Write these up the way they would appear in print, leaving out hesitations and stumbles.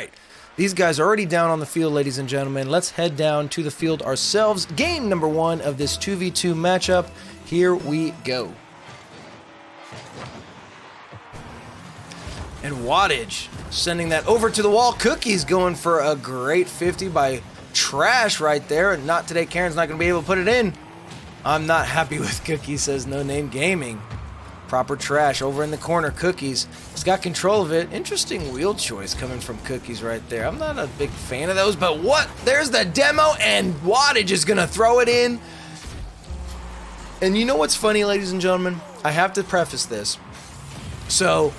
right. These guys are already down on the field, ladies and gentlemen. Let's head down to the field ourselves. Game number 1 of this 2v2 matchup. Here we go. And Wattage sending that over to the wall. Cookies going for a great 50 by Trash right there. Not today. Karen's not going to be able to put it in. I'm not happy with Cookies, says No Name Gaming. Proper Trash over in the corner. Cookies has got control of it. Interesting wheel choice coming from Cookies right there. I'm not a big fan of those, but what? There's the demo, and Wattage is going to throw it in. And you know what's funny, ladies and gentlemen? I have to preface this. So,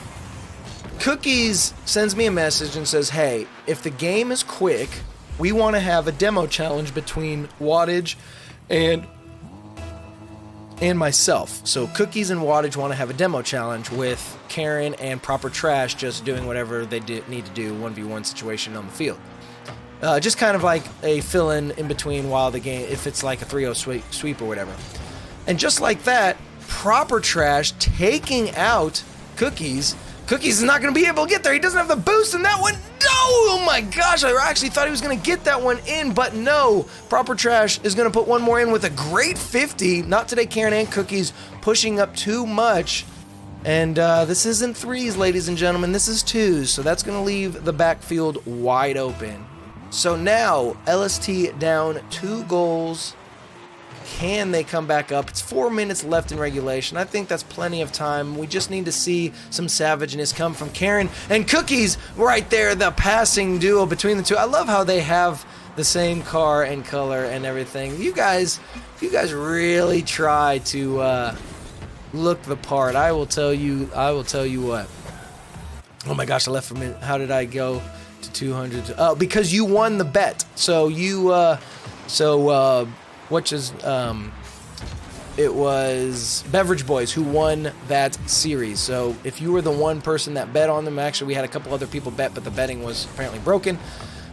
Cookies sends me a message and says, hey, if the game is quick, we want to have a demo challenge between Wattage and myself. So Cookies and Wattage want to have a demo challenge with Karen and Proper Trash just doing whatever they need to do, 1v1 situation on the field. Just kind of like a fill-in in between while the game, if it's like a 3-0 sweep or whatever. And just like that, Proper Trash taking out Cookies. Cookies is not going to be able to get there. He doesn't have the boost, and that one, no! Oh my gosh, I actually thought he was going to get that one in, but no. Proper Trash is going to put one more in with a great 50. Not today, Karen and Cookies pushing up too much. And this isn't 3s, ladies and gentlemen. This is 2s, so that's going to leave the backfield wide open. So now, LST down 2 goals. Can they come back up? It's 4 minutes left in regulation. I think that's plenty of time. We just need to see some savageness come from Karen and Cookies right there, the passing duo between the two. I love how they have the same car and color and everything. You guys really try to look the part. I will tell you what. Oh my gosh, I left for a minute. How did I go to 200? Oh, because you won the bet. So it was Beverage Boys who won that series. So if you were the one person that bet on them, actually we had a couple other people bet, but the betting was apparently broken.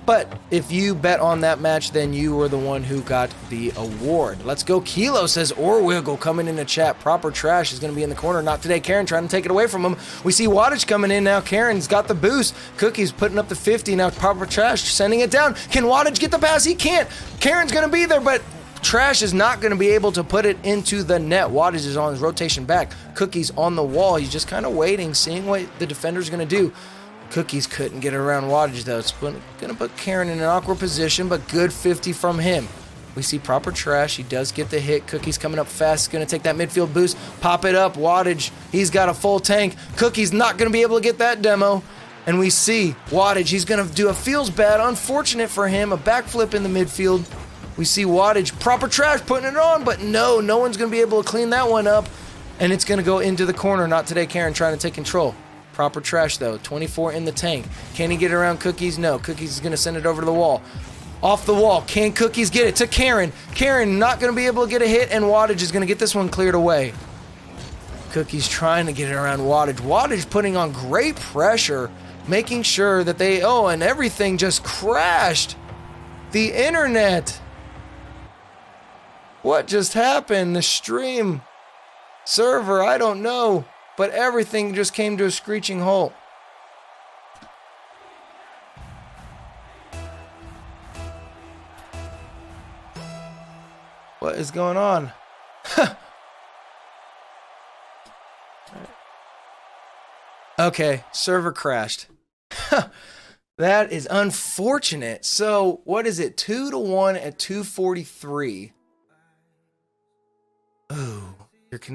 But if you bet on that match, then you were the one who got the award. Let's go. Kilo says Orwiggle coming in the chat. Proper Trash is going to be in the corner. Not today. Karen trying to take it away from him. We see Wattage coming in now. Karen's got the boost. Cookies putting up the 50. Now Proper Trash sending it down. Can Wattage get the pass? He can't. Karen's going to be there, but Trash is not going to be able to put it into the net. Wattage is on his rotation back. Cookies on the wall. He's just kind of waiting, seeing what the defender's going to do. Cookies couldn't get around Wattage, though. It's going to put Karen in an awkward position, but good 50 from him. We see Proper Trash. He does get the hit. Cookies coming up fast. He's going to take that midfield boost. Pop it up. Wattage, he's got a full tank. Cookies not going to be able to get that demo. And we see Wattage. He's going to do a feels bad. Unfortunate for him. A backflip in the midfield. We see Wattage, Proper Trash putting it on, but no one's going to be able to clean that one up. And it's going to go into the corner. Not today, Karen trying to take control. Proper Trash, though. 24 in the tank. Can he get around Cookies? No. Cookies is going to send it over to the wall. Off the wall. Can Cookies get it to Karen? Karen not going to be able to get a hit, and Wattage is going to get this one cleared away. Cookies trying to get it around Wattage. Wattage putting on great pressure, making sure that and everything just crashed. The internet. What just happened? The stream server, I don't know. But everything just came to a screeching halt. What is going on? Okay, server crashed. That is unfortunate. So, what is it? 2-1 at 2:43. Ooh,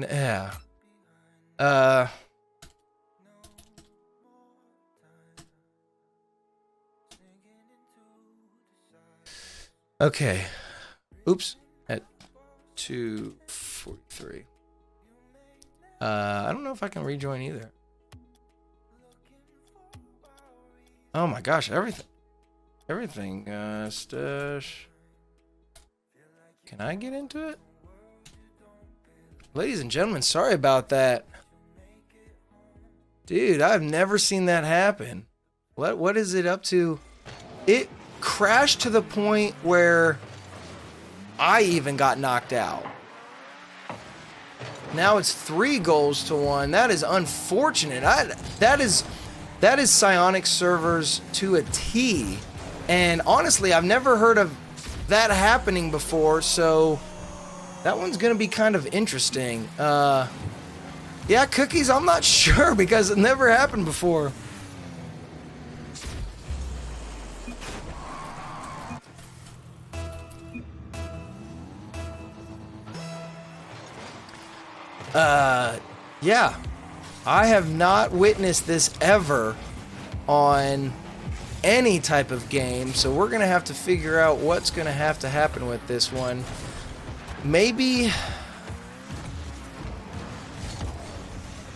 yeah. Okay. Oops. At 2:43. I don't know if I can rejoin either. Oh my gosh, everything, stash. Can I get into it? Ladies and gentlemen, sorry about that. Dude, I've never seen that happen. What is it up to? It crashed to the point where I even got knocked out. Now it's 3-1. That is unfortunate. that is Psionic servers to a T. And honestly, I've never heard of that happening before, so that one's gonna be kind of interesting. Yeah, Cookies, I'm not sure because it never happened before. Yeah, I have not witnessed this ever on any type of game, so we're gonna have to figure out what's gonna have to happen with this one. Maybe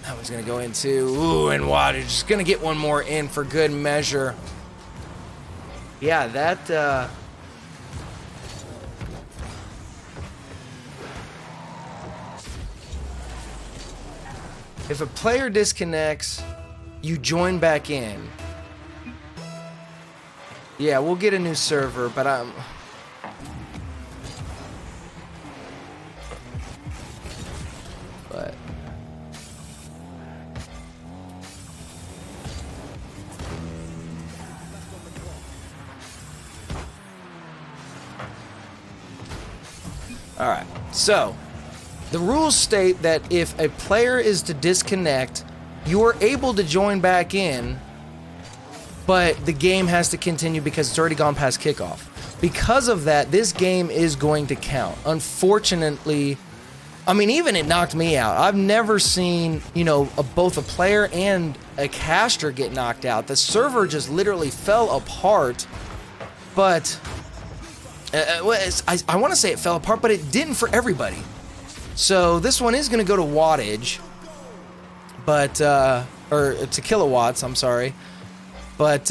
that one's gonna go into, ooh, and wattage. Just gonna get one more in for good measure. Yeah, that, if a player disconnects, you join back in. Yeah, we'll get a new server, but all right, so the rules state that if a player is to disconnect, you are able to join back in, but the game has to continue because it's already gone past kickoff. Because of that, this game is going to count. Unfortunately, I mean, even it knocked me out. I've never seen, you know, both a player and a caster get knocked out. The server just literally fell apart, but I want to say it fell apart, but it didn't for everybody. So this one is going to go to wattage, but or to kilowatts. I'm sorry, but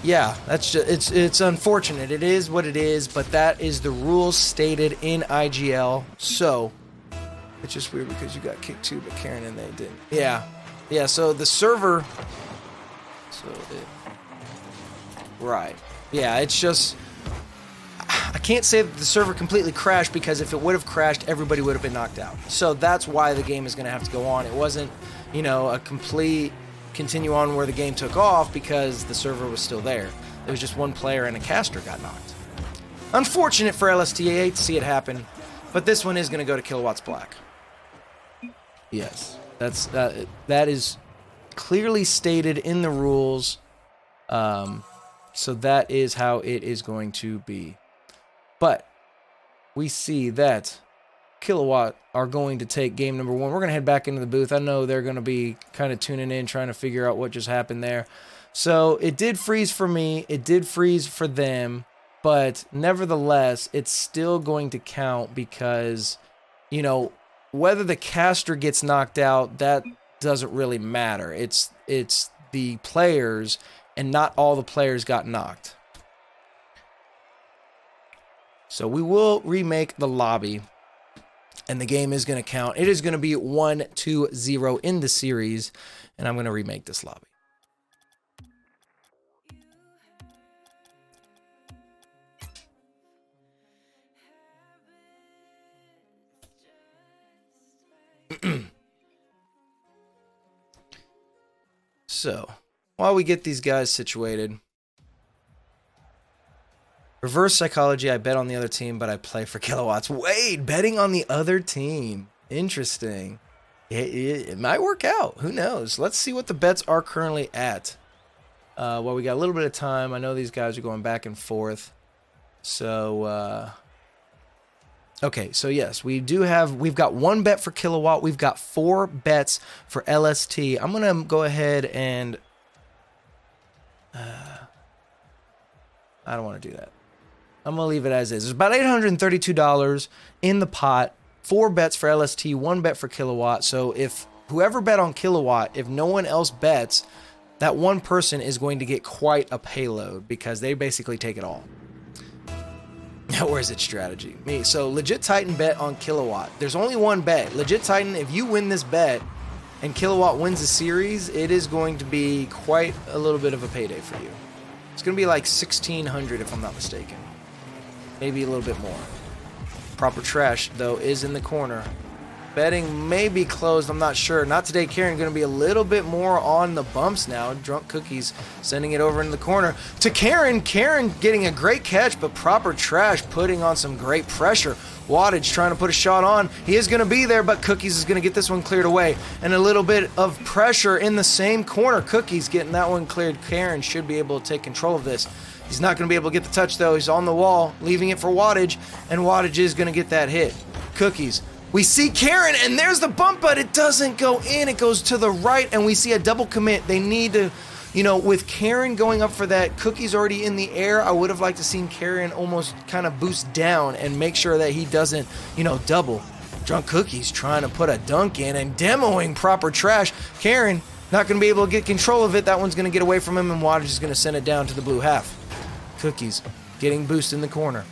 yeah, that's just it's unfortunate. It is what it is, but that is the rules stated in IGL. So it's just weird because you got kicked too, but Karen and they didn't. Yeah, yeah. So the server. Right. Yeah, it's just. I can't say that the server completely crashed because if it would have crashed, everybody would have been knocked out. So that's why the game is going to have to go on. It wasn't, you know, a complete continue on where the game took off because the server was still there. It was just one player and a caster got knocked. Unfortunate for LST. I hate to see it happen, but this one is going to go to KiloWatts-Black. Yes, that is clearly stated in the rules. So that is how it is going to be. But we see that Kilowatt are going to take game number one. We're going to head back into the booth. I know they're going to be kind of tuning in, trying to figure out what just happened there. So it did freeze for me. It did freeze for them. But nevertheless, it's still going to count because, you know, whether the caster gets knocked out, that doesn't really matter. It's the players, and not all the players got knocked. So we will remake the lobby, and the game is going to count. It is going to be 1-2-0 in the series, and I'm going to remake this lobby. So, while we get these guys situated, reverse psychology, I bet on the other team, but I play for kilowatts. Wait, betting on the other team. Interesting. It might work out. Who knows? Let's see what the bets are currently at. Well, we got a little bit of time. I know these guys are going back and forth. So, okay, so yes, we've got one bet for Kilowatt. We've got 4 bets for LST. I'm going to go ahead and, I don't want to do that. I'm going to leave it as is. There's about $832 in the pot. 4 bets for LST, 1 bet for Kilowatt. So if whoever bet on Kilowatt, if no one else bets, that one person is going to get quite a payload because they basically take it all. Now, where's its strategy? Me. So Legit Titan bet on Kilowatt. There's only one bet. Legit Titan, if you win this bet and Kilowatt wins the series, it is going to be quite a little bit of a payday for you. It's going to be like 1,600 if I'm not mistaken. Maybe a little bit more. Proper Trash, though, is in the corner. Betting may be closed. I'm not sure. Not today, Karen. Going to be a little bit more on the bumps now. DrunkCookies sending it over in the corner to Karen. Karen getting a great catch, but Proper Trash putting on some great pressure. Wattage trying to put a shot on. He is going to be there, but Cookies is going to get this one cleared away. And a little bit of pressure in the same corner. Cookies getting that one cleared. Karen should be able to take control of this. He's not going to be able to get the touch, though. He's on the wall, leaving it for Wattage, and Wattage is going to get that hit. Cookies. We see Karen, and there's the bump, but it doesn't go in. It goes to the right, and we see a double commit. They need to, with Karen going up for that, Cookie's already in the air. I would have liked to seen Karen almost kind of boost down and make sure that he doesn't, double. DrunkCookies trying to put a dunk in and demoing Proper Trash. Karen not going to be able to get control of it. That one's going to get away from him, and Wattage is going to send it down to the blue half. Cookies getting boost in the corner.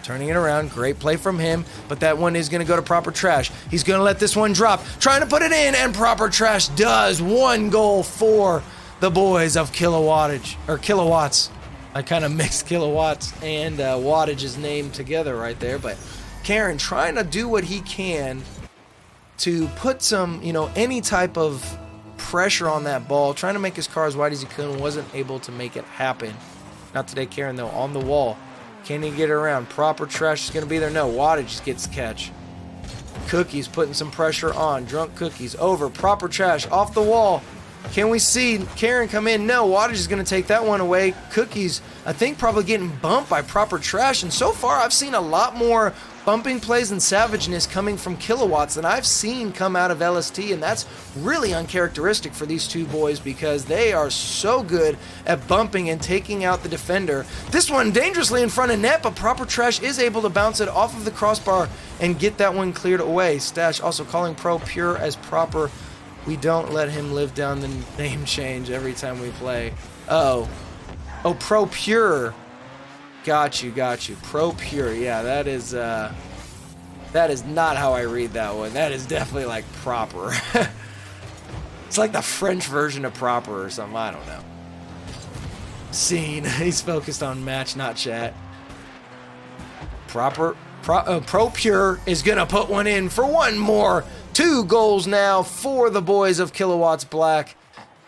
Turning it around, great play from him, but that one is going to go to Proper Trash. He's going to let this one drop, trying to put it in, and Proper Trash does. 1 goal for the boys of KiloWatts. I kind of mixed kilowatts and wattage's name together right there, but Karen trying to do what he can to put some, any type of pressure on that ball, trying to make his car as wide as he could, and wasn't able to make it happen. Not today, Karen, though, on the wall. Can he get it around? Proper Trash is going to be there. No, Wattage gets the catch. Cookies putting some pressure on. DrunkCookies over. Proper Trash off the wall. Can we see Karen come in? No, Wattage is going to take that one away. Cookies, I think, probably getting bumped by Proper Trash. And so far, I've seen a lot more bumping plays and savageness coming from KiloWatts than I've seen come out of LST. And that's really uncharacteristic for these two boys because they are so good at bumping and taking out the defender. This one dangerously in front of net, but Proper Trash is able to bounce it off of the crossbar and get that one cleared away. Stash also calling Pro Pure as Proper. We don't let him live down the name change every time we play. Oh, Pro Pure. Got you. Pro Pure. Yeah, that is not how I read that one. That is definitely like Proper. It's like the French version of Proper or something. I don't know. Scene. He's focused on match, not chat. Pro Pure is going to put one in for one more. 2 goals now for the boys of KiloWatts-Black.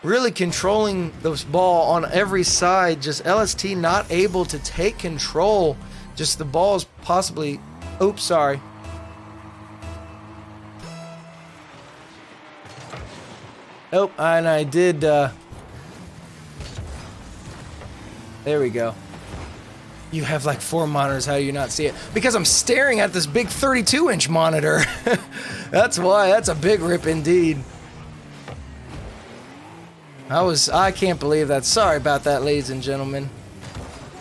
Really controlling this ball on every side. Just LST not able to take control. Just the ball is possibly... Oops, sorry. Oh, and I did... There we go. You have like 4 monitors. How do you not see it? Because I'm staring at this big 32-inch monitor. That's why. That's a big rip indeed. I can't believe that. Sorry about that, ladies and gentlemen.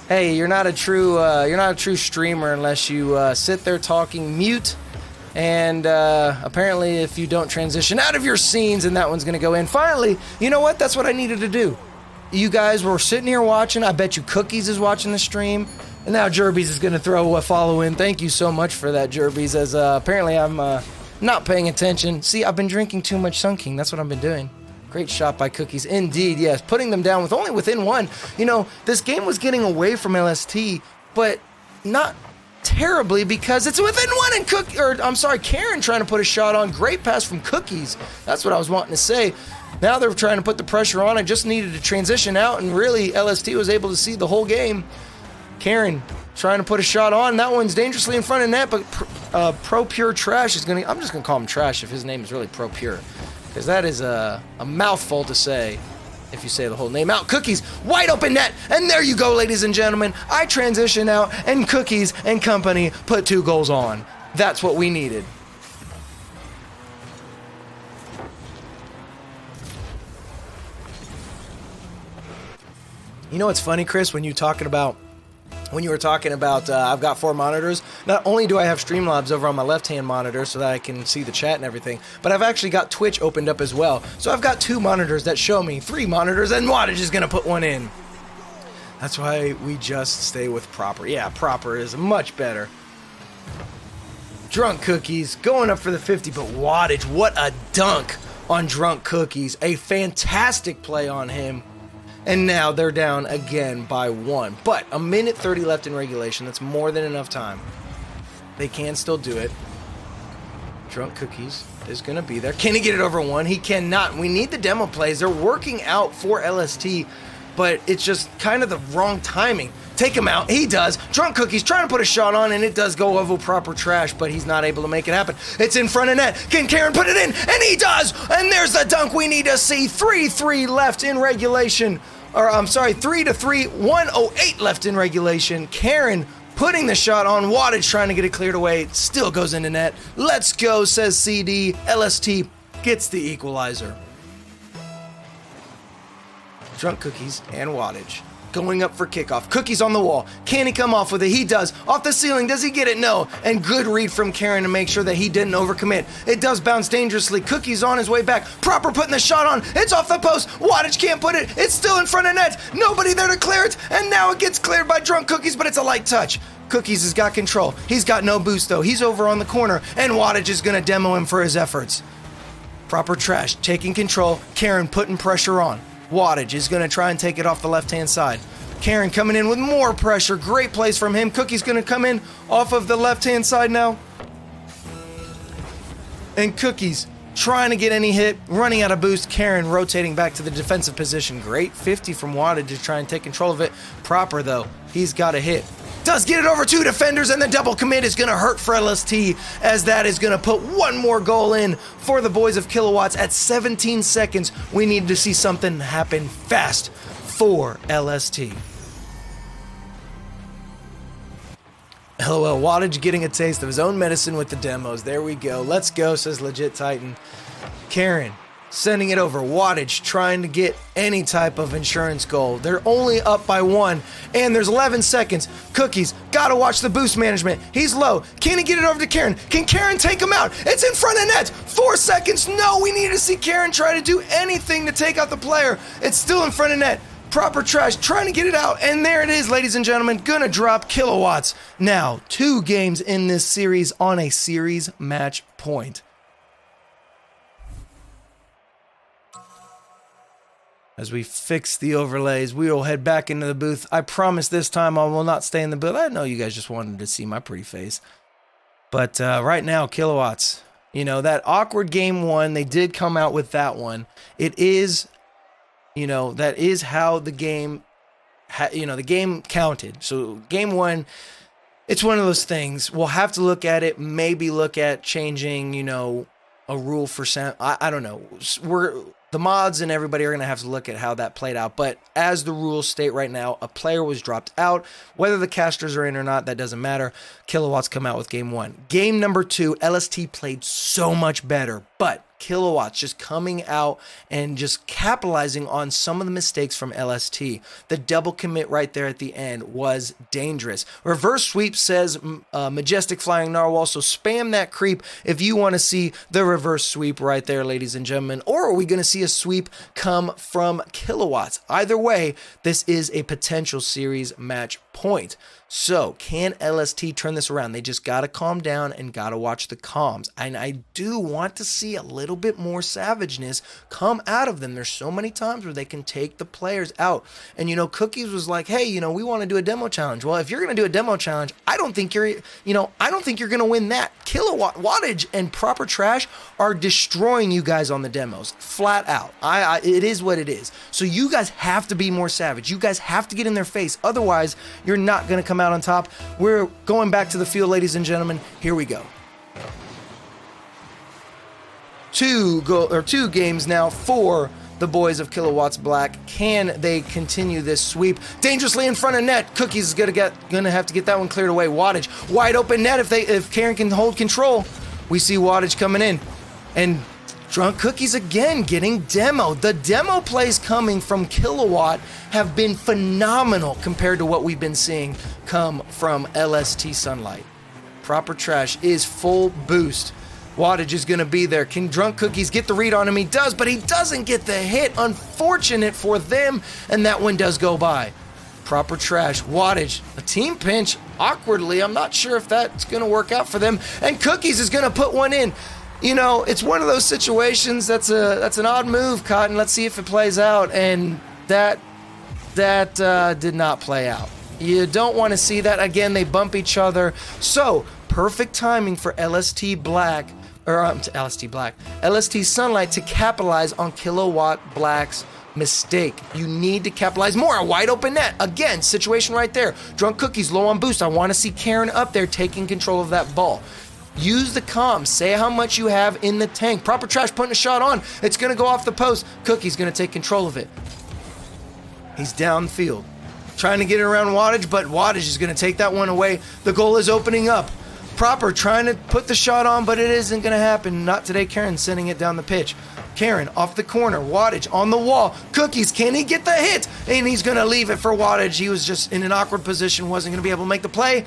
Hey, you're not a true streamer unless you sit there talking mute, and apparently if you don't transition out of your scenes, and that one's gonna go in. Finally, you know what? That's what I needed to do. You guys were sitting here watching. I bet you Cookies is watching the stream, and now Jerbies is gonna throw a follow in. Thank you so much for that, Jerbies. As apparently I'm not paying attention. See, I've been drinking too much Sun King. That's what I've been doing. Great shot by Cookies. Indeed, yes. Putting them down with only within 1. This game was getting away from LST, but not terribly because it's within 1 and Karen trying to put a shot on. Great pass from Cookies. That's what I was wanting to say. Now they're trying to put the pressure on. I just needed to transition out, and really LST was able to see the whole game. Karen trying to put a shot on. That one's dangerously in front of net, but Pro Pure Trash is going to... I'm just going to call him Trash if his name is really Pro Pure. Because that is a mouthful to say if you say the whole name out. Cookies, wide open net. And there you go, ladies and gentlemen. I transition out, and Cookies and company put 2 goals on. That's what we needed. You know what's funny, Chris, when you were talking about I've got 4 monitors, not only do I have Streamlabs over on my left-hand monitor so that I can see the chat and everything, but I've actually got Twitch opened up as well. So I've got 2 monitors that show me 3 monitors, and Wattage is going to put one in. That's why we just stay with Proper. Yeah, Proper is much better. DrunkCookies going up for the 50, but Wattage, what a dunk on DrunkCookies. A fantastic play on him. And now they're down again by 1. But 1:30 left in regulation. That's more than enough time. They can still do it. DrunkCookies is going to be there. Can he get it over one? He cannot. We need the demo plays. They're working out for LST, but it's just kind of the wrong timing. Take him out. He does. DrunkCookies trying to put a shot on, and it does go over Proper Trash, but he's not able to make it happen. It's in front of net. Can Karen put it in? And he does! And there's the dunk we need to see. 3-3 left in regulation. Or, I'm sorry, 3-3, 1:08 left in regulation. Karen putting the shot on. Wattage trying to get it cleared away. Still goes into net. Let's go, says CD. LST gets the equalizer. DrunkCookies and Wattage going up for kickoff. Cookies on the wall. Can he come off with it? He does. Off the ceiling. Does he get it? No. And good read from Karen to make sure that he didn't overcommit. It does bounce dangerously. Cookies on his way back. Proper putting the shot on. It's off the post. Wattage can't put it. It's still in front of net. Nobody there to clear it. And now it gets cleared by DrunkCookies, but it's a light touch. Cookies has got control. He's got no boost though. He's over on the corner, and Wattage is going to demo him for his efforts. Proper Trash taking control. Karen putting pressure on. Wattage is going to try and take it off the left-hand side. Karen coming in with more pressure. Great plays from him. Cookie's going to come in off of the left-hand side now. And Cookies trying to get any hit. Running out of boost. Karen rotating back to the defensive position. Great 50 from Wattage to try and take control of it. Proper, though. He's got a hit. Does get it over two defenders, and the double commit is going to hurt for LST, as that is going to put one more goal in for the boys of KiloWatts at 17 seconds. We need to see something happen fast for LST. LOL, Wattage getting a taste of his own medicine with the demos. There we go. Let's go, says Legit Titan. Karen sending it over. Wattage trying to get any type of insurance goal. They're only up by one, and there's 11 seconds. Cookies, gotta watch the boost management. He's low. Can he get it over to Karen? Can Karen take him out? It's in front of net. 4 seconds. No, we need to see Karen try to do anything to take out the player. It's still in front of net. Proper Trash trying to get it out, and there it is, ladies and gentlemen. Gonna drop KiloWatts. Now, 2 games in this series on a series match point. As we fix the overlays, we will head back into the booth. I promise this time I will not stay in the booth. I know you guys just wanted to see my pretty face. But right now, KiloWatts, you know, that awkward game 1, they did come out with that one. It is, you know, that is how the game, the game counted. So game 1, it's one of those things. We'll have to look at it, maybe look at changing, you know, a rule for sound. I don't know. The mods and everybody are going to have to look at how that played out. But as the rules state right now, a player was dropped out. Whether the casters are in or not, that doesn't matter. KiloWatts come out with game 1. Game number 2, LST played so much better. But KiloWatts just coming out and just capitalizing on some of the mistakes from LST. The double commit right there at the end was dangerous. Reverse sweep says Majestic Flying Narwhal, so spam that creep if you want to see the reverse sweep right there, ladies and gentlemen. Or are we going to see a sweep come from KiloWatts? Either way, this is a potential series match point. So, can LST turn this around? They just got to calm down and got to watch the comms. And I do want to see a little bit more savageness come out of them. There's so many times where they can take the players out. And, you know, Cookies was like, hey, you know, we want to do a demo challenge. Well, if you're going to do a demo challenge, I don't think you're going to win that. Wattage and Proper Trash are destroying you guys on the demos. Flat out. It is what it is. So you guys have to be more savage. You guys have to get in their face. Otherwise, you're not going to come out on top. We're going back to the field, ladies and gentlemen. Here we go. Two games now for the boys of KiloWatts-Black. Can they continue this sweep? Dangerously in front of net. Cookies is gonna have to get that one cleared away. Wattage wide open net if Karen can hold control. We see Wattage coming in, and DrunkCookies again getting demo. The demo plays coming from KiloWatt have been phenomenal compared to what we've been seeing come from LST Sunlight. Proper Trash is full boost. Wattage is going to be there. Can DrunkCookies get the read on him? He does, but he doesn't get the hit. Unfortunate for them, and that one does go by. Proper Trash, Wattage, a team pinch, awkwardly. I'm not sure if that's going to work out for them. And Cookies is going to put one in. You know, it's one of those situations that's an odd move, Cotton. Let's see if it plays out. And that did not play out. You don't want to see that. Again, they bump each other. So, perfect timing for LST Black to LST Black, LST Sunlight to capitalize on KiloWatt-Black's mistake. You need to capitalize more. A wide open net. Again, situation right there. DrunkCookies low on boost. I want to see Karen up there taking control of that ball. Use the comms. Say how much you have in the tank. Proper Trash putting a shot on. It's going to go off the post. Cookie's going to take control of it. He's downfield. Trying to get it around Wattage, but Wattage is going to take that one away. The goal is opening up. Proper trying to put the shot on, but it isn't going to happen. Not today. Karen sending it down the pitch. Karen off the corner. Wattage on the wall. Cookies, can he get the hit? And he's going to leave it for Wattage. He was just in an awkward position. Wasn't going to be able to make the play.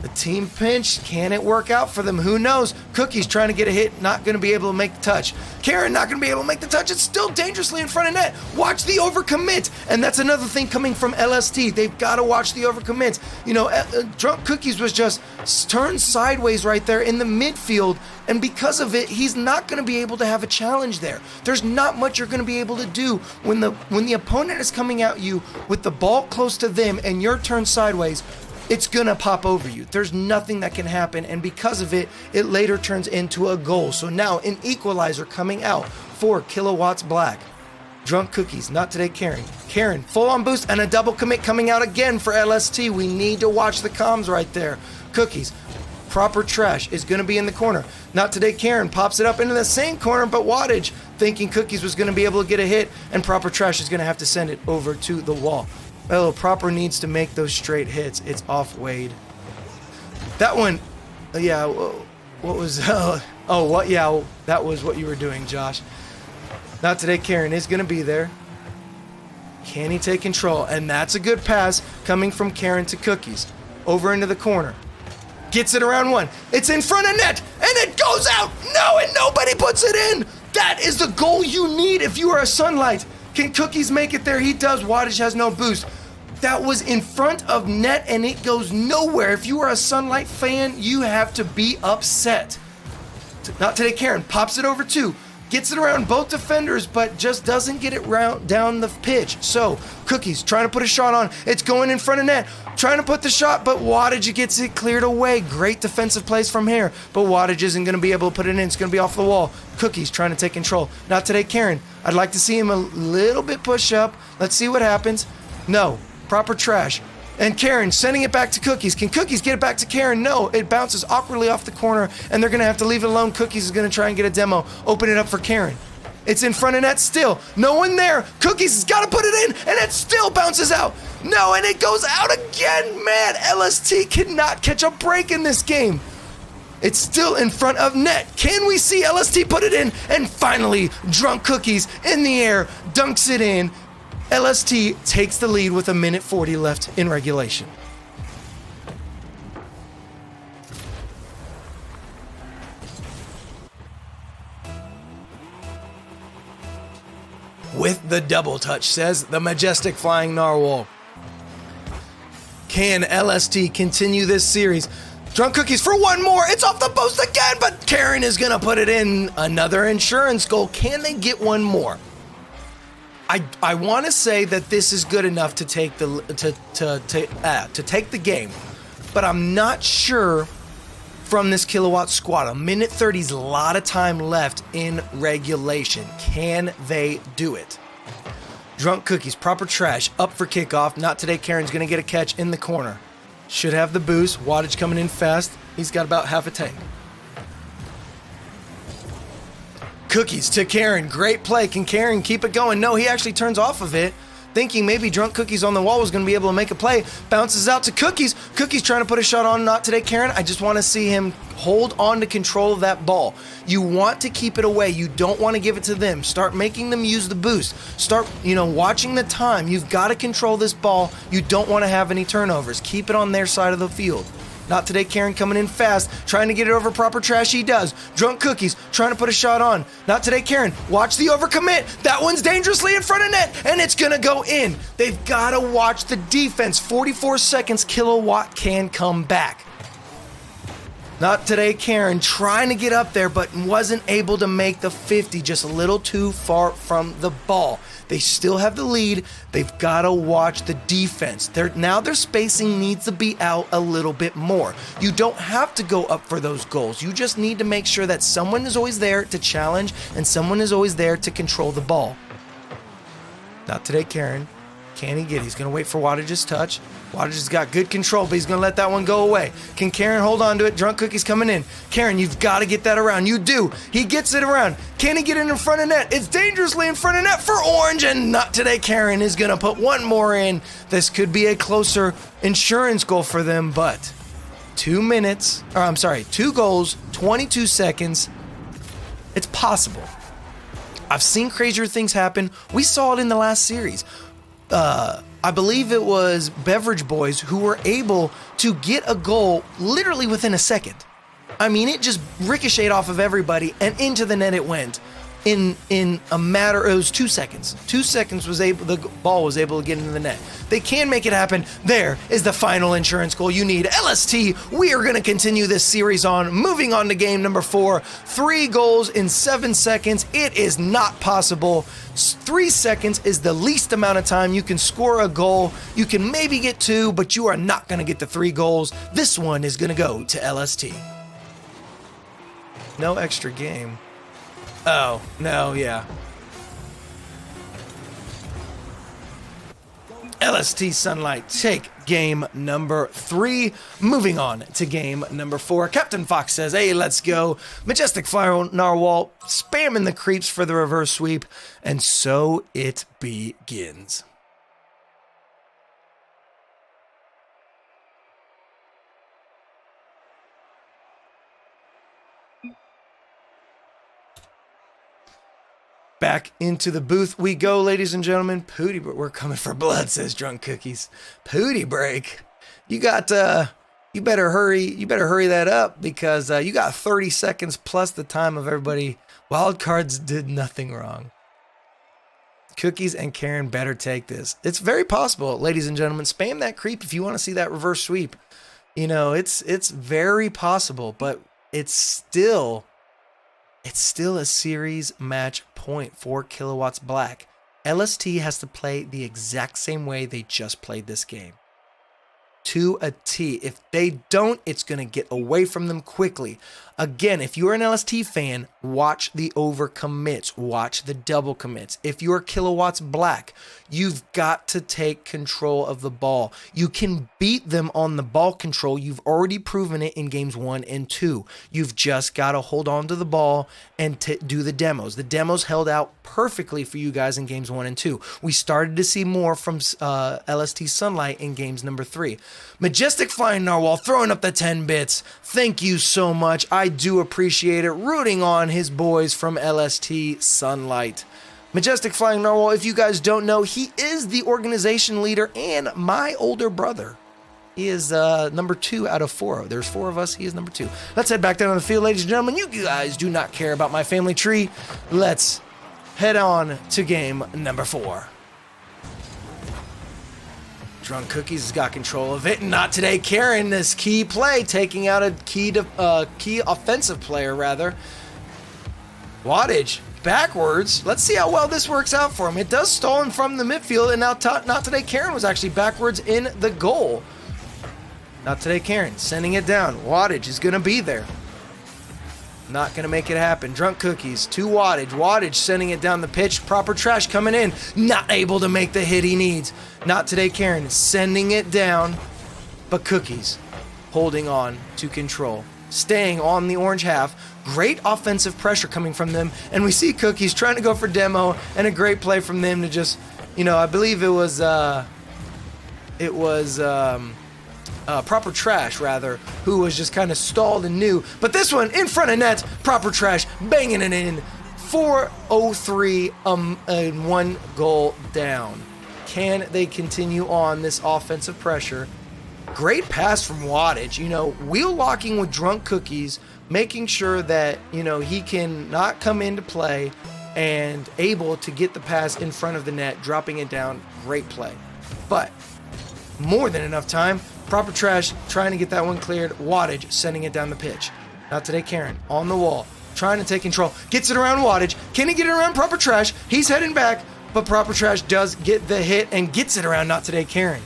The team pinch, can it work out for them? Who knows? Cookie's trying to get a hit, not going to be able to make the touch. Karen not going to be able to make the touch. It's still dangerously in front of net. Watch the overcommit. And that's another thing coming from LST. They've got to watch the overcommit. You know, DrunkCookies was just turned sideways right there in the midfield. And because of it, he's not going to be able to have a challenge there. There's not much you're going to be able to do when the opponent is coming at you with the ball close to them and you're turned sideways. It's going to pop over you. There's nothing that can happen, and because of it, it later turns into a goal. So now an equalizer coming out for KiloWatts-Black. DrunkCookies, not today, Karen. Karen, full on boost, and a double commit coming out again for LST. We need to watch the comms right there. Cookies, Proper Trash is going to be in the corner. Not today, Karen pops it up into the same corner, but Wattage, thinking Cookies was going to be able to get a hit, and Proper Trash is going to have to send it over to the wall. Oh, Proper needs to make those straight hits. It's off Wade. That one, yeah, what was, what, yeah, that was what you were doing, Josh. Not today, Karen is going to be there. Can he take control? And that's a good pass coming from Karen to Cookies. Over into the corner. Gets it around one. It's in front of net, and it goes out. No, and nobody puts it in. That is the goal you need if you are a Sunlight. Can Cookies make it there? He does. Wattage has no boost. That was in front of net and it goes nowhere. If you are a Sunlight fan, you have to be upset. Not today, Karen pops it over two. Gets it around both defenders, but just doesn't get it down the pitch. So, Cookies trying to put a shot on. It's going in front of net. Trying to put the shot, but Wattage gets it cleared away. Great defensive plays from here, but Wattage isn't going to be able to put it in. It's going to be off the wall. Cookies trying to take control. Not today, Karen. I'd like to see him a little bit push up. Let's see what happens. No. Proper Trash. And Karen sending it back to Cookies. Can Cookies get it back to Karen? No. It bounces awkwardly off the corner, and they're going to have to leave it alone. Cookies is going to try and get a demo. Open it up for Karen. It's in front of net still. No one there. Cookies has got to put it in, and it still bounces out. No, and it goes out again. Man, LST cannot catch a break in this game. It's still in front of net. Can we see LST put it in? And finally, DrunkCookies in the air, dunks it in. LST takes the lead with 1:40 left in regulation. With the double touch, says the majestic flying narwhal. Can LST continue this series? DrunkCookies for one more. It's off the post again, but Karen is going to put it in. Another insurance goal. Can they get one more? I want to say that this is good enough to take the take the game, but I'm not sure from this KiloWatt squad. 1:30 is a lot of time left in regulation. Can they do it? DrunkCookies, Proper Trash, up for kickoff. Not today. Karen's going to get a catch in the corner. Should have the boost. Wattage coming in fast. He's got about half a tank. Cookies to Karen. Great play. Can Karen keep it going? No, he actually turns off of it, thinking maybe DrunkCookies on the wall was going to be able to make a play. Bounces out to Cookies. Cookies trying to put a shot on. Not today, Karen. I just want to see him hold on to control of that ball. You want to keep it away. You don't want to give it to them. Start making them use the boost. Start, watching the time. You've got to control this ball. You don't want to have any turnovers. Keep it on their side of the field. Not today, Karen coming in fast, trying to get it over Proper Trash. He does. DrunkCookies trying to put a shot on. Not today, Karen. Watch the overcommit. That one's dangerously in front of net, and it's going to go in. They've got to watch the defense. 44 seconds, KiloWatt can come back. Not today, Karen, trying to get up there, but wasn't able to make the 50, just a little too far from the ball. They still have the lead. They've got to watch the defense. Now their spacing needs to be out a little bit more. You don't have to go up for those goals. You just need to make sure that someone is always there to challenge and someone is always there to control the ball. Not today, Karen. Can he get it? He's going to wait for Wattage's touch. Wattage has got good control, but he's going to let that one go away. Can Karen hold on to it? DrunkCookies coming in. Karen, you've got to get that around. You do. He gets it around. Can he get it in front of net? It's dangerously in front of net for Orange, and not today. Karen is going to put one more in. This could be a closer insurance goal for them, but 2 goals, 22 seconds. It's possible. I've seen crazier things happen. We saw it in the last series. I believe it was Beverage Boys who were able to get a goal literally within a second. I mean, it just ricocheted off of everybody and into the net it went in a matter, it was 2 seconds. 2 seconds the ball was able to get into the net. They can make it happen. There is the final insurance goal you need. LST, we are going to continue this series on. Moving on to game number 4. 3 goals in 7 seconds. It is not possible. 3 seconds is the least amount of time you can score a goal. You can maybe get 2, but you are not going to get the 3 goals. This one is going to go to LST. No extra game. Oh, no, yeah. LST Sunlight take game number 3. Moving on to game number 4. Captain Fox says, hey, let's go. Majestic Fire Narwhal spamming the creeps for the reverse sweep. And so it begins. Back into the booth we go, ladies and gentlemen. Pooty, but we're coming for blood, says DrunkCookies. Pooty break. You got you better hurry that up because you got 30 seconds plus the time of everybody. Wildcards did nothing wrong. Cookies and Karen better take this. It's very possible, ladies and gentlemen. Spam that creep if you want to see that reverse sweep. You know, it's very possible, but it's still a series match point for KiloWatts-Black. LST has to play the exact same way they just played this game. To a T. If they don't, it's going to get away from them quickly. Again, if you're an LST fan, watch the over commits, watch the double commits. If you're KiloWatts-Black, you've got to take control of the ball. You can beat them on the ball control. You've already proven it in games 1 and 2. You've just got to hold on to the ball and do the demos. The demos held out perfectly for you guys in games 1 and 2. We started to see more from LST Sunlight in games number 3. Majestic Flying Narwhal throwing up the 10 bits. Thank you so much. I do appreciate it. Rooting on his boys from LST Sunlight. Majestic Flying Narwhal, if you guys don't know, he is the organization leader and my older brother. He is number 2 out of 4. There's 4 of us. He is number 2. Let's head back down on the field, ladies and gentlemen. You guys do not care about my family tree. Let's head on to game number 4. DrunkCookies has got control of it. Not today, Karen. This key play, taking out a key offensive player, rather. Wattage backwards. Let's see how well this works out for him. It does stall him from the midfield, and now Not Today Karen was actually backwards in the goal. Not Today Karen sending it down. Wattage is going to be there. Not going to make it happen. DrunkCookies to Wattage. Wattage sending it down the pitch. Proper trash coming in. Not able to make the hit he needs. Not today, Karen. Sending it down. But Cookies holding on to control. Staying on the orange half. Great offensive pressure coming from them. And we see Cookies trying to go for demo. And a great play from them to just, I believe it was Proper Trash, rather, who was just kind of stalled and new. But this one, in front of net, Proper Trash banging it in. 4-0-3, and 1 goal down. Can they continue on this offensive pressure? Great pass from Wattage. Wheel locking with DrunkCookies, making sure that, he can not come into play and able to get the pass in front of the net, dropping it down. Great play. But more than enough time. Proper Trash trying to get that one cleared. Wattage sending it down the pitch. NotTodayKaren on the wall, trying to take control. Gets it around Wattage. Can he get it around Proper Trash? He's heading back, but Proper Trash does get the hit and gets it around NotTodayKaren.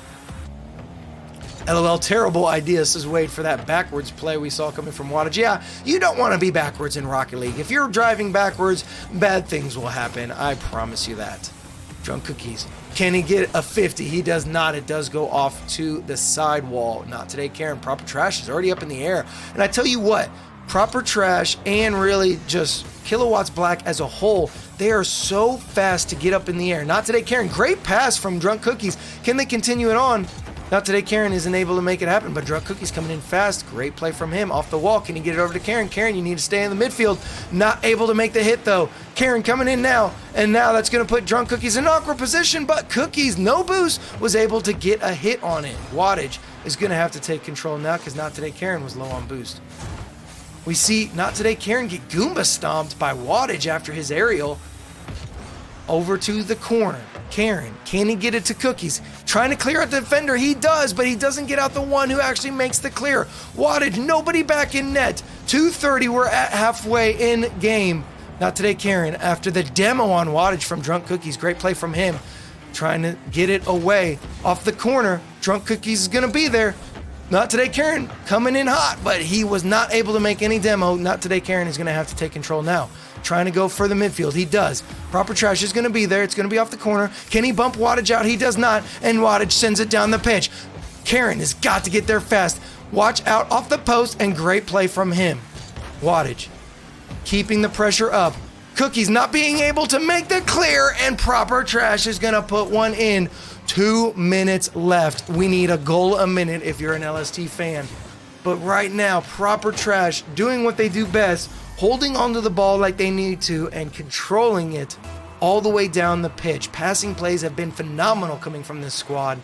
LOL, terrible idea, says Wade, for that backwards play we saw coming from Wattage. Yeah, you don't want to be backwards in Rocket League. If you're driving backwards, bad things will happen. I promise you that. DrunkCookies. Can he get a 50? He does not. It does go off to the side wall. NotTodayKaren. Proper Trash is already up in the air. And I tell you what, Proper Trash and really just KiloWatts-Black as a whole, they are so fast to get up in the air. NotTodayKaren. Great pass from DrunkCookies. Can they continue it on? NotTodayKaren isn't able to make it happen, but DrunkCookies coming in fast. Great play from him off the wall. Can he get it over to Karen? Karen, you need to stay in the midfield. Not able to make the hit, though. Karen coming in now, and now that's going to put DrunkCookies in an awkward position, but Cookies, no boost, was able to get a hit on it. Wattage is going to have to take control now because NotTodayKaren was low on boost. We see NotTodayKaren get Goomba stomped by Wattage after his aerial. Over to the corner. Karen, can he get it to Cookies? Trying to clear out the defender. He does, but he doesn't get out the one who actually makes the clear. Wattage, nobody back in net. 2:30, we're at halfway in game. NotTodayKaren, after the demo on Wattage from DrunkCookies. Great play from him. Trying to get it away off the corner. DrunkCookies is going to be there. NotTodayKaren coming in hot, but he was not able to make any demo. NotTodayKaren is going to have to take control now. Trying to go for the midfield. He does. Proper Trash is going to be there. It's going to be off the corner. Can he bump Wattage out? He does not. And Wattage sends it down the pitch. Karen has got to get there fast. Watch out off the post, and great play from him. Wattage keeping the pressure up. Cookies not being able to make the clear, and Proper Trash is going to put one in. 2 minutes left. We need a goal a minute if you're an LST fan. But right now, Proper Trash doing what they do best, holding onto the ball like they need to and controlling it all the way down the pitch. Passing plays have been phenomenal coming from this squad.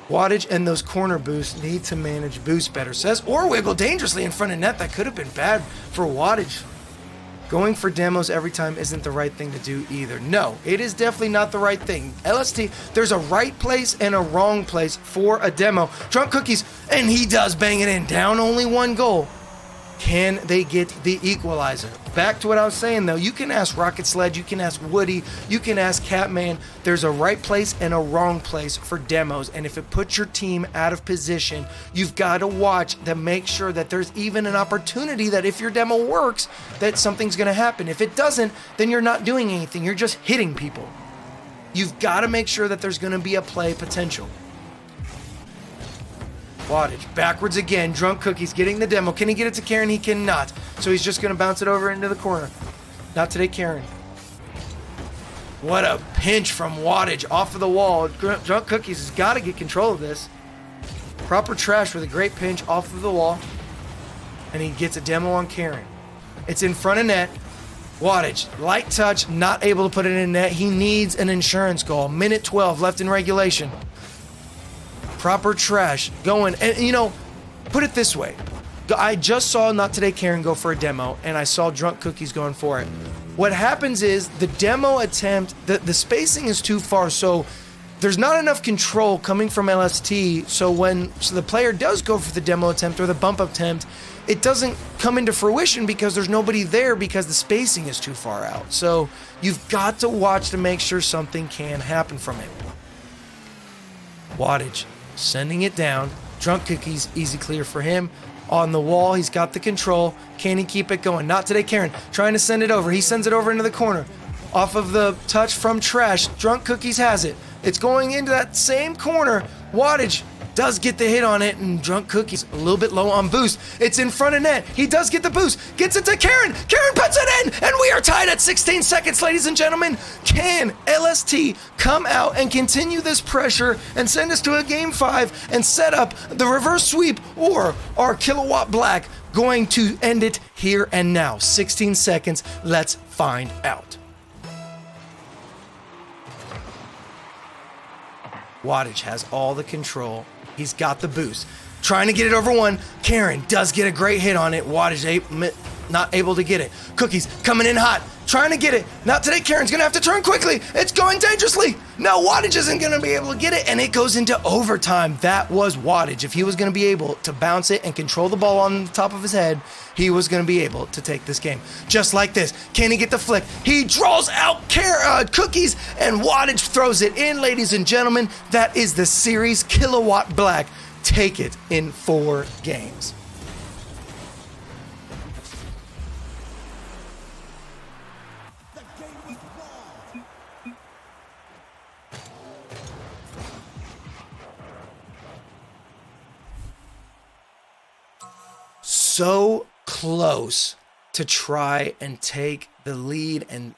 Wattage and those corner boosts need to manage boost better, says Orwiggle dangerously in front of net. That could have been bad for Wattage. Going for demos every time isn't the right thing to do either. No, it is definitely not the right thing. LST, there's a right place and a wrong place for a demo. DrunkCookies, and he does bang it in. Down only 1 goal. Can they get the equalizer? Back to what I was saying, though. You can ask Rocket Sled, you can ask Woody, you can ask Catman. There's a right place and a wrong place for demos, and if it puts your team out of position, you've got to watch to make sure that there's even an opportunity that if your demo works, that something's going to happen. If it doesn't, then you're not doing anything. You're just hitting people. You've got to make sure that there's going to be a play potential. Wattage backwards again. DrunkCookies getting the demo. Can he get it to Karen? He cannot. So he's just going to bounce it over into the corner. NotTodayKaren. What a pinch from Wattage off of the wall. DrunkCookies has got to get control of this. Proper Trash with a great pinch off of the wall. And he gets a demo on Karen. It's in front of net. Wattage, light touch, not able to put it in net. He needs an insurance goal. Minute 12 left in regulation. Proper Trash going, and you know, put it this way. I just saw NotTodayKaren go for a demo, and I saw DrunkCookies going for it. What happens is the demo attempt, the spacing is too far, so there's not enough control coming from LST, so when the player does go for the demo attempt or the bump attempt, it doesn't come into fruition because there's nobody there because the spacing is too far out. So you've got to watch to make sure something can happen from it. Wattage sending it down. DrunkCookies, easy clear for him. On the wall, he's got the control. Can he keep it going? NotTodayKaren trying to send it over. He sends it over into the corner. Off of the touch from Trash, DrunkCookies has it. It's going into that same corner. Wattage does get the hit on it, and DrunkCookies a little bit low on boost. It's in front of net. He does get the boost. Gets it to Karen. Karen puts it in, and we are tied at 16 seconds, ladies and gentlemen. Can LST come out and continue this pressure and send us to a game 5 and set up the reverse sweep, or are KiloWatt-Black going to end it here and now? 16 seconds. Let's find out. Wattage has all the control. He's got the boost. Trying to get it over 1. Karen does get a great hit on it. Wattage not able to get it. Cookies coming in hot, trying to get it. Not today, Karen's gonna have to turn quickly. It's going dangerously. No, Wattage isn't gonna be able to get it, and it goes into overtime. That was Wattage. If he was gonna be able to bounce it and control the ball on the top of his head, he was gonna be able to take this game. Just like this. Can he get the flick? He draws out Cookies, and Wattage throws it in, ladies and gentlemen. That is the series. KiloWatt-Black take it in 4 games. So close to try and take the lead and,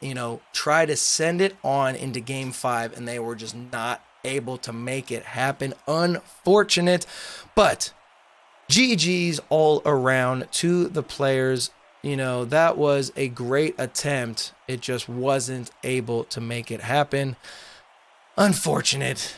try to send it on into game 5, and they were just not able to make it happen. Unfortunate, but GG's all around to the players. That was a great attempt. It just wasn't able to make it happen. Unfortunate.